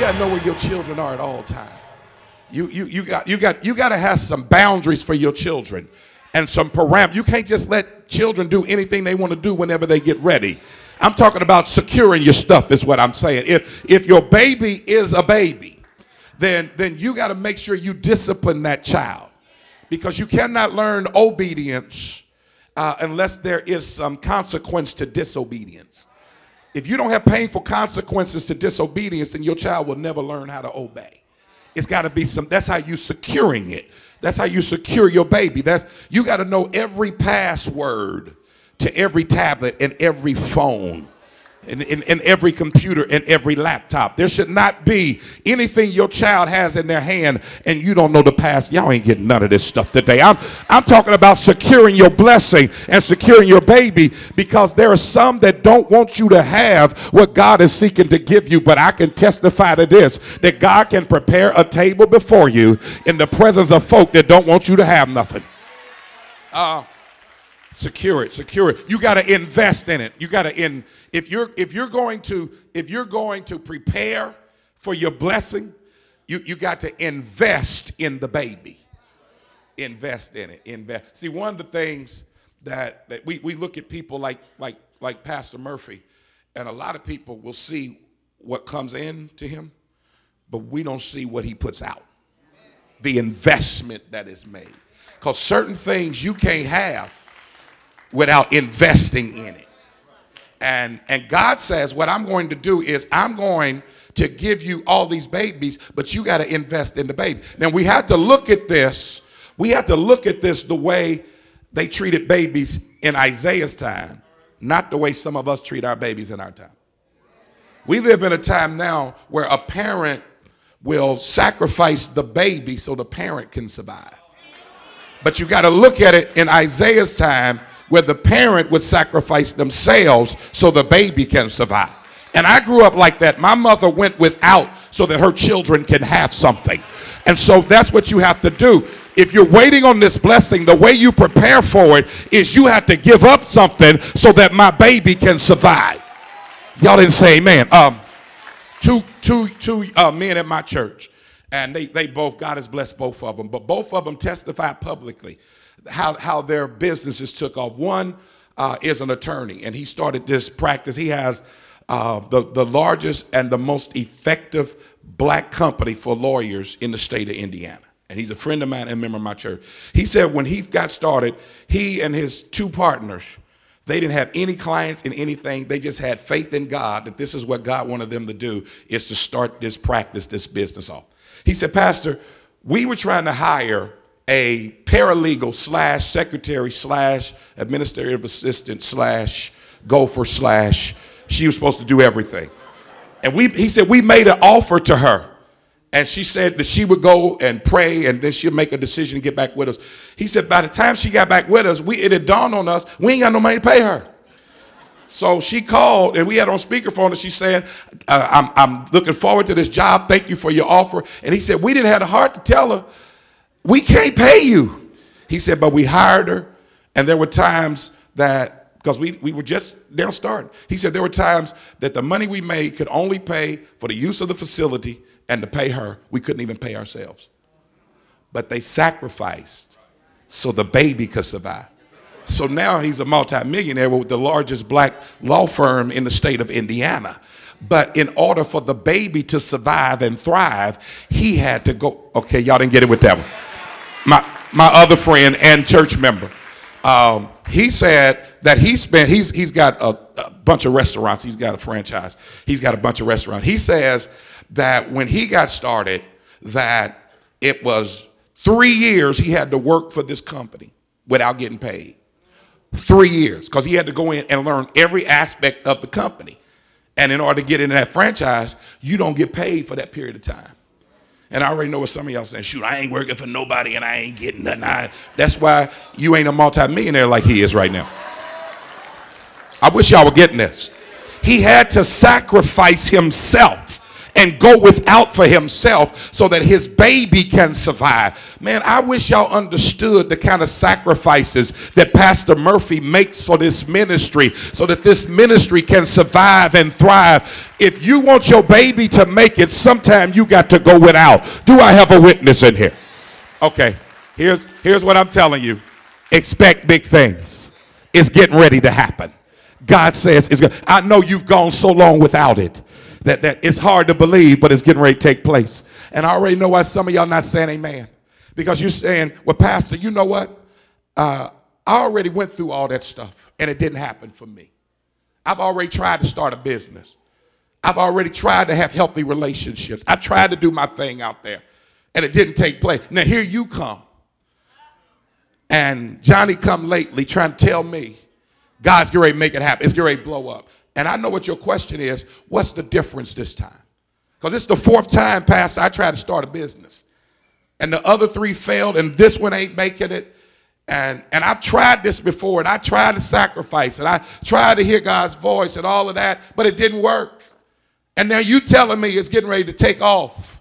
gotta know where your children are at all times. You got to have some boundaries for your children and some parameters. You can't just let children do anything they want to do whenever they get ready. I'm talking about securing your stuff is what I'm saying. If your baby is a baby, then you got to make sure you discipline that child, because you cannot learn obedience unless there is some consequence to disobedience. If you don't have painful consequences to disobedience, then your child will never learn how to obey. It's got to be that's how you securing it. That's how you secure your baby. You got to know every password to every tablet and every phone and every computer and every laptop. There should not be anything your child has in their hand and you don't know the password. Y'all ain't getting none of this stuff today. I'm talking about securing your blessing and securing your baby, because there are some that don't want you to have what God is seeking to give you. But I can testify to this, that God can prepare a table before you in the presence of folk that don't want you to have nothing. Secure it, secure it. You got to invest in it. You got to if you're going to prepare for your blessing, you got to invest in the baby. Invest in it. Invest. See, one of the things that we look at people like Pastor Murphy, and a lot of people will see what comes in to him, but we don't see what he puts out. The investment that is made. Because certain things you can't have without investing in it. And God says, what I'm going to do is I'm going to give you all these babies, but you got to invest in the baby. Now we have to look at this. We have to look at this the way they treated babies in Isaiah's time, not the way some of us treat our babies in our time. We live in a time now where a parent will sacrifice the baby so the parent can survive. But you got to look at it in Isaiah's time, where the parent would sacrifice themselves so the baby can survive. And I grew up like that. My mother went without so that her children can have something. And so that's what you have to do. If you're waiting on this blessing, the way you prepare for it is you have to give up something so that my baby can survive. Y'all didn't say amen. Two men at my church, and they both, God has blessed both of them, but both of them testified publicly how their businesses took off. One is an attorney, and he started this practice. He has the largest and the most effective black company for lawyers in the state of Indiana. And he's a friend of mine and a member of my church. He said when he got started, he and his two partners, they didn't have any clients in anything. They just had faith in God that this is what God wanted them to do, is to start this practice, this business off. He said, Pastor, we were trying to hire a paralegal / secretary / administrative assistant / gopher / she was supposed to do everything. And he said we made an offer to her, and she said that she would go and pray and then she'll make a decision to get back with us. He said by the time she got back with us, it had dawned on us we ain't got no money to pay her. So she called, and we had on speakerphone, and she said, I'm looking forward to this job. Thank you for your offer. And he said we didn't have the heart to tell her we can't pay you. He said, but we hired her, and there were times that, because we were just now starting, he said there were times that the money we made could only pay for the use of the facility, and to pay her, we couldn't even pay ourselves. But they sacrificed so the baby could survive. So now he's a multimillionaire with the largest black law firm in the state of Indiana. But in order for the baby to survive and thrive, he had to go. Okay, y'all didn't get it with that one. My other friend and church member, he said that he's got a bunch of restaurants. He's got a franchise. He's got a bunch of restaurants. He says that when he got started, that it was 3 years he had to work for this company without getting paid. 3 years, because he had to go in and learn every aspect of the company. And in order to get into that franchise, you don't get paid for that period of time. And I already know what some of y'all saying, shoot, I ain't working for nobody and I ain't getting nothing. That's why you ain't a multimillionaire like he is right now. I wish y'all were getting this. He had to sacrifice himself and go without for himself so that his baby can survive. Man, I wish y'all understood the kind of sacrifices that Pastor Murphy makes for this ministry so that this ministry can survive and thrive. If you want your baby to make it, sometime you got to go without. Do I have a witness in here? Okay, here's what I'm telling you. Expect big things. It's getting ready to happen. God says it's good. I know you've gone so long without it that it's hard to believe, but it's getting ready to take place. And I already know why some of y'all not saying amen. Because you're saying, well, Pastor, you know what? I already went through all that stuff, and it didn't happen for me. I've already tried to start a business. I've already tried to have healthy relationships. I tried to do my thing out there, and it didn't take place. Now, here you come. And Johnny come lately trying to tell me God's getting ready to make it happen. It's getting ready to blow up. And I know what your question is. What's the difference this time? Because it's the fourth time, Pastor, I tried to start a business. And the other three failed, and this one ain't making it. And I've tried this before, and I tried to sacrifice, and I tried to hear God's voice and all of that, but it didn't work. And now you telling me it's getting ready to take off.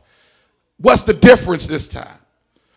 What's the difference this time?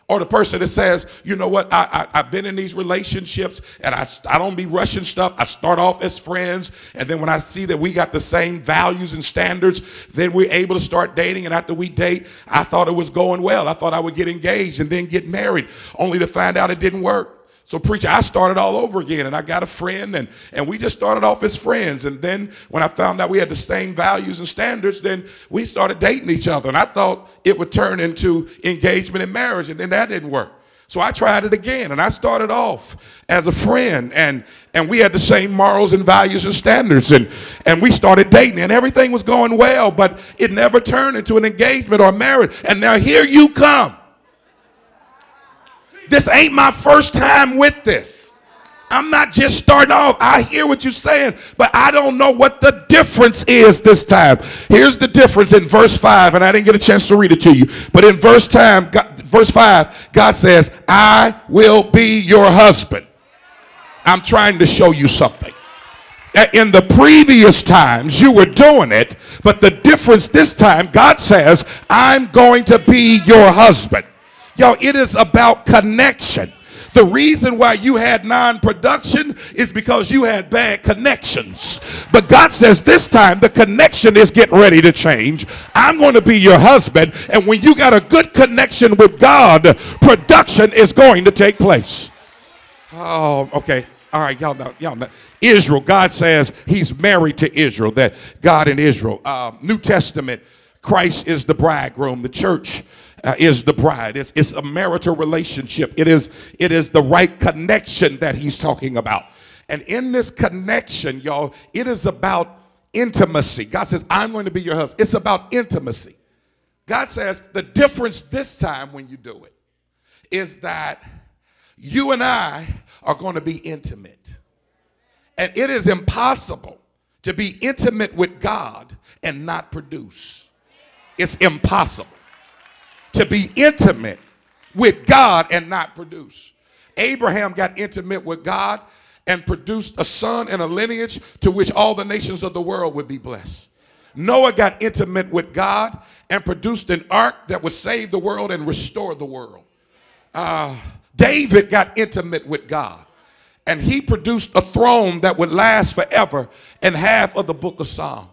Or the person that says, you know what, I've been in these relationships and I don't be rushing stuff. I start off as friends, and then when I see that we got the same values and standards, then we're able to start dating. And after we date, I thought it was going well. I thought I would get engaged and then get married, only to find out it didn't work. So preacher, I started all over again, and I got a friend, and we just started off as friends. And then when I found out we had the same values and standards, then we started dating each other. And I thought it would turn into engagement and marriage, and then that didn't work. So I tried it again, and I started off as a friend, and we had the same morals and values and standards, and we started dating, and everything was going well, but it never turned into an engagement or marriage. And now here you come. This ain't my first time with this. I'm not just starting off. I hear what you're saying, but I don't know what the difference is this time. Here's the difference in verse 5, and I didn't get a chance to read it to you. But in verse 5, God says, I will be your husband. I'm trying to show you something. In the previous times, you were doing it, but the difference this time, God says, I'm going to be your husband. Yo, it is about connection. The reason why you had non-production is because you had bad connections. But God says this time the connection is getting ready to change. I'm going to be your husband. And when you got a good connection with God, production is going to take place. Oh, okay. All right, y'all know. Israel, God says he's married to Israel, that God and Israel. New Testament, Christ is the bridegroom. The church is the bride. It's a marital relationship. It is the right connection that he's talking about. And in this connection, y'all, it is about intimacy. God says, I'm going to be your husband. It's about intimacy. God says the difference this time when you do it is that you and I are going to be intimate. And it is impossible to be intimate with God and not produce. It's impossible to be intimate with God and not produce. Abraham got intimate with God and produced a son and a lineage to which all the nations of the world would be blessed. Noah got intimate with God and produced an ark that would save the world and restore the world. David got intimate with God, and he produced a throne that would last forever and half of the book of Psalms.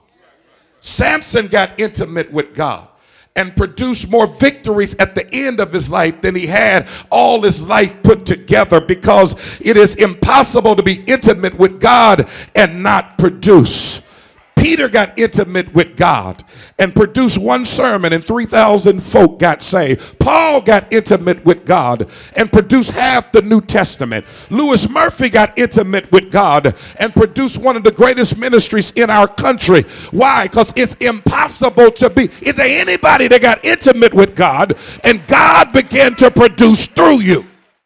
Samson got intimate with God and produced more victories at the end of his life than he had all his life put together, because it is impossible to be intimate with God and not produce. Peter got intimate with God and produced one sermon and 3,000 folk got saved. Paul got intimate with God and produced half the New Testament. Lewis Murphy got intimate with God and produced one of the greatest ministries in our country. Why? Because it's impossible to be. Is there anybody that got intimate with God and God began to produce through you?